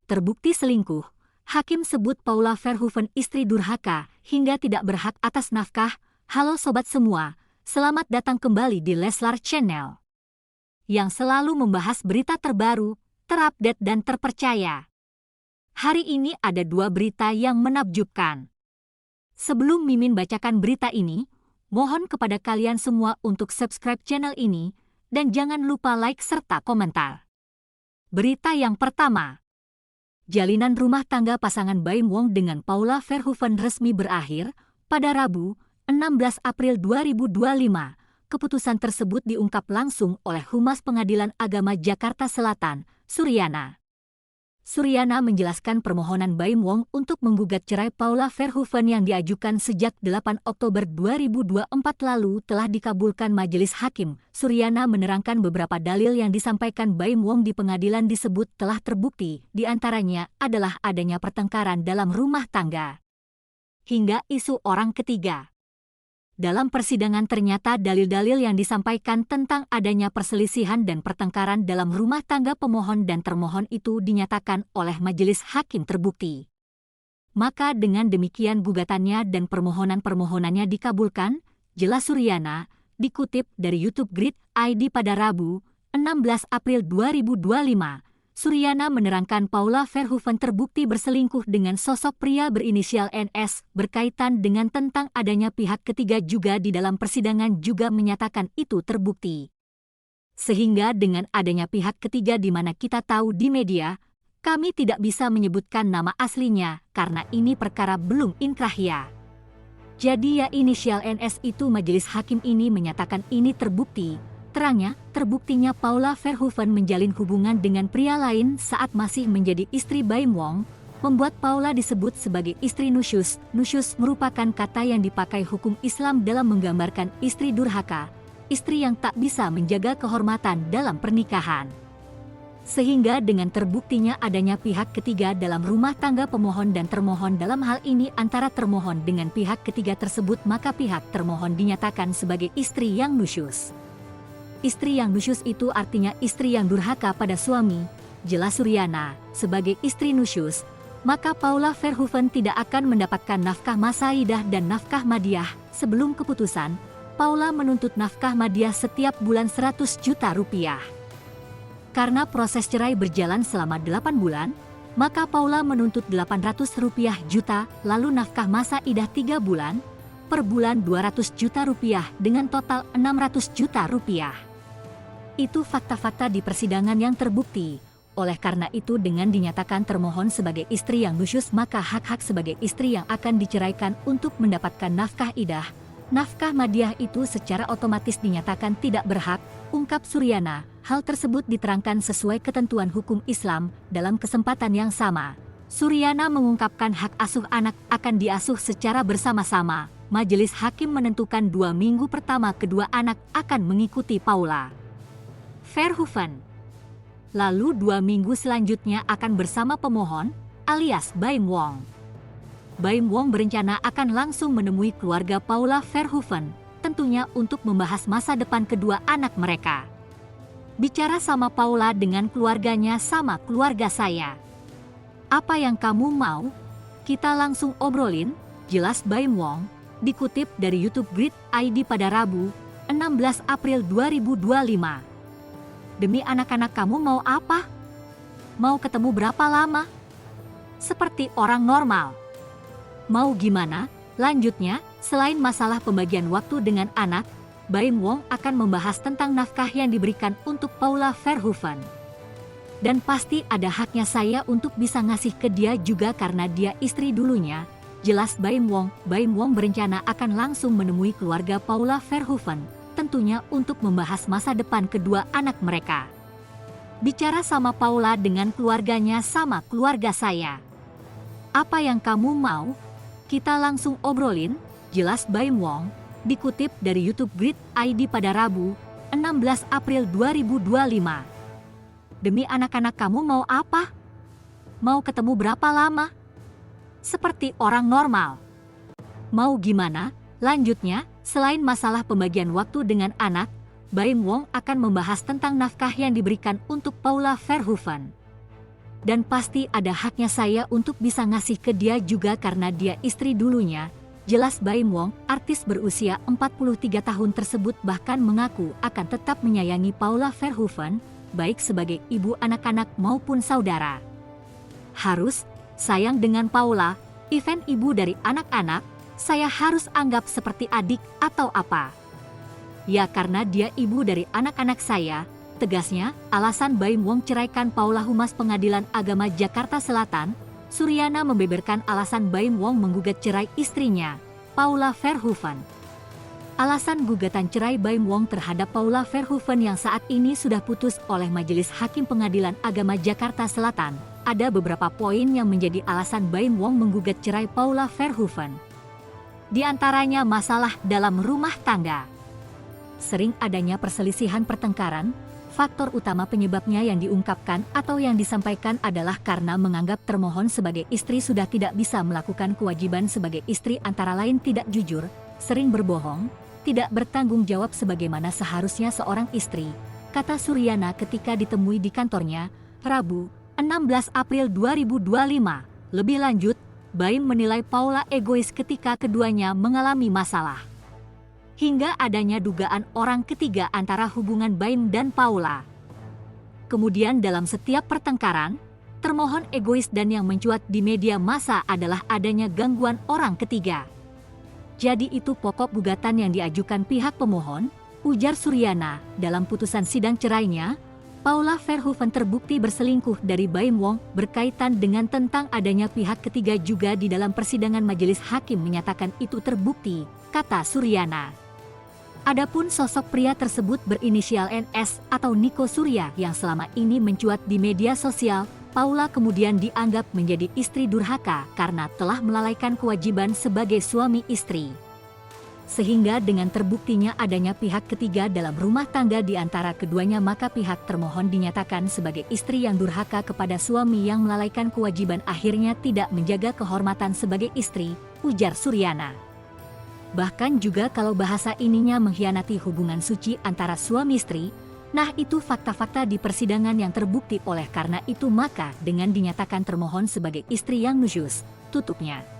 Terbukti selingkuh, hakim sebut Paula Verhoeven istri durhaka hingga tidak berhak atas nafkah. Halo sobat semua, selamat datang kembali di Leslar Channel yang selalu membahas berita terbaru, terupdate dan terpercaya. Hari ini ada dua berita yang menakjubkan. Sebelum Mimin bacakan berita ini, mohon kepada kalian semua untuk subscribe channel ini dan jangan lupa like serta komentar. Berita yang pertama. Jalinan rumah tangga pasangan Baim Wong dengan Paula Verhoeven resmi berakhir pada Rabu, 16 April 2025. Keputusan tersebut diungkap langsung oleh Humas Pengadilan Agama Jakarta Selatan, Suryana. Suryana menjelaskan permohonan Baim Wong untuk menggugat cerai Paula Verhoeven yang diajukan sejak 8 Oktober 2024 lalu telah dikabulkan Majelis Hakim. Suryana menerangkan beberapa dalil yang disampaikan Baim Wong di pengadilan disebut telah terbukti, di antaranya adalah adanya pertengkaran dalam rumah tangga hingga isu orang ketiga. Dalam persidangan ternyata dalil-dalil yang disampaikan tentang adanya perselisihan dan pertengkaran dalam rumah tangga pemohon dan termohon itu dinyatakan oleh majelis hakim terbukti. Maka dengan demikian gugatannya dan permohonan-permohonannya dikabulkan, jelas Suryana, dikutip dari YouTube Grid ID pada Rabu, 16 April 2025. Suryana menerangkan Paula Verhoeven terbukti berselingkuh dengan sosok pria berinisial NS berkaitan dengan tentang adanya pihak ketiga juga di dalam persidangan juga menyatakan itu terbukti. Sehingga dengan adanya pihak ketiga di mana kita tahu di media, kami tidak bisa menyebutkan nama aslinya karena ini perkara belum inkrah ya. Jadi ya inisial NS itu majelis hakim ini menyatakan ini terbukti. Terangnya, terbuktinya Paula Verhoeven menjalin hubungan dengan pria lain saat masih menjadi istri Baim Wong, membuat Paula disebut sebagai istri nusyus. Nusyus merupakan kata yang dipakai hukum Islam dalam menggambarkan istri durhaka, istri yang tak bisa menjaga kehormatan dalam pernikahan. Sehingga dengan terbuktinya adanya pihak ketiga dalam rumah tangga pemohon dan termohon dalam hal ini antara termohon dengan pihak ketiga tersebut maka pihak termohon dinyatakan sebagai istri yang nusyus. Istri yang nusyus itu artinya istri yang durhaka pada suami, jelas Suryana. Sebagai istri nusyus, maka Paula Verhoeven tidak akan mendapatkan nafkah masaidah dan nafkah madiah. Sebelum keputusan, Paula menuntut nafkah madiah setiap bulan 100 juta rupiah. Karena proses cerai berjalan selama 8 bulan, maka Paula menuntut 800 rupiah juta, lalu nafkah masaidah 3 bulan, per bulan 200 juta rupiah dengan total 600 juta rupiah. Itu fakta-fakta di persidangan yang terbukti. Oleh karena itu dengan dinyatakan termohon sebagai istri yang nusyus maka hak-hak sebagai istri yang akan diceraikan untuk mendapatkan nafkah idah, nafkah madiah itu secara otomatis dinyatakan tidak berhak, ungkap Suryana. Hal tersebut diterangkan sesuai ketentuan hukum Islam. Dalam kesempatan yang sama, Suryana mengungkapkan hak asuh anak akan diasuh secara bersama-sama. Majelis hakim menentukan 2 minggu pertama kedua anak akan mengikuti Paula Verhoeven. Lalu 2 minggu selanjutnya akan bersama pemohon, alias Baim Wong. Baim Wong berencana akan langsung menemui keluarga Paula Verhoeven, tentunya untuk membahas masa depan kedua anak mereka. Bicara sama Paula dengan keluarganya sama keluarga saya. Apa yang kamu mau? Kita langsung obrolin, jelas Baim Wong. Dikutip dari YouTube Grid ID pada Rabu, 16 April 2025. Demi anak-anak kamu mau apa? Mau ketemu berapa lama? Seperti orang normal. Mau gimana? Lanjutnya, selain masalah pembagian waktu dengan anak, Baim Wong akan membahas tentang nafkah yang diberikan untuk Paula Verhoeven. Dan pasti ada haknya saya untuk bisa ngasih ke dia juga karena dia istri dulunya. Jelas Baim Wong. Baim Wong berencana akan langsung menemui keluarga Paula Verhoeven, tentunya untuk membahas masa depan kedua anak mereka. Bicara sama Paula dengan keluarganya sama keluarga saya. Apa yang kamu mau? Kita langsung obrolin, jelas Baim Wong. Dikutip dari YouTube Grid ID pada Rabu, 16 April 2025. Demi anak-anak kamu mau apa? Mau ketemu berapa lama? Seperti orang normal. Mau gimana? Lanjutnya, selain masalah pembagian waktu dengan anak, Baim Wong akan membahas tentang nafkah yang diberikan untuk Paula Verhoeven. dan pasti ada haknya saya untuk bisa ngasih ke dia juga karena dia istri dulunya. Jelas Baim Wong, artis berusia 43 tahun tersebut bahkan mengaku akan tetap menyayangi Paula Verhoeven, baik sebagai ibu anak-anak maupun saudara. Harus sayang dengan Paula, event ibu dari anak-anak, saya harus anggap seperti adik atau apa? Ya karena dia ibu dari anak-anak saya, tegasnya. Alasan Baim Wong ceraikan Paula. Humas Pengadilan Agama Jakarta Selatan, Suryana membeberkan alasan Baim Wong menggugat cerai istrinya, Paula Verhoeven. Alasan gugatan cerai Baim Wong terhadap Paula Verhoeven yang saat ini sudah putus oleh Majelis Hakim Pengadilan Agama Jakarta Selatan. Ada beberapa poin yang menjadi alasan Baim Wong menggugat cerai Paula Verhoeven. Di antaranya masalah dalam rumah tangga. Sering adanya perselisihan pertengkaran. Faktor utama penyebabnya yang diungkapkan atau yang disampaikan adalah karena menganggap termohon sebagai istri sudah tidak bisa melakukan kewajiban sebagai istri, antara lain tidak jujur, sering berbohong, tidak bertanggung jawab sebagaimana seharusnya seorang istri, kata Suryana ketika ditemui di kantornya, Rabu, 16 April 2025. Lebih lanjut, Baim menilai Paula egois ketika keduanya mengalami masalah, hingga adanya dugaan orang ketiga antara hubungan Baim dan Paula. Kemudian dalam setiap pertengkaran, termohon egois dan yang mencuat di media massa adalah adanya gangguan orang ketiga. Jadi itu pokok gugatan yang diajukan pihak pemohon, ujar Suryana. Dalam putusan sidang cerainya, Paula Verhoeven terbukti berselingkuh dari Baim Wong berkaitan dengan tentang adanya pihak ketiga juga di dalam persidangan. Majelis hakim menyatakan itu terbukti, kata Suryana. Adapun sosok pria tersebut berinisial NS atau Niko Surya yang selama ini mencuat di media sosial, Paula kemudian dianggap menjadi istri durhaka karena telah melalaikan kewajiban sebagai suami istri. Sehingga dengan terbuktinya adanya pihak ketiga dalam rumah tangga di antara keduanya, maka pihak termohon dinyatakan sebagai istri yang durhaka kepada suami yang melalaikan kewajiban, akhirnya tidak menjaga kehormatan sebagai istri, ujar Suryana. Bahkan juga kalau bahasa ininya mengkhianati hubungan suci antara suami istri, nah itu fakta-fakta di persidangan yang terbukti. Oleh karena itu maka dengan dinyatakan termohon sebagai istri yang nusyus, tutupnya.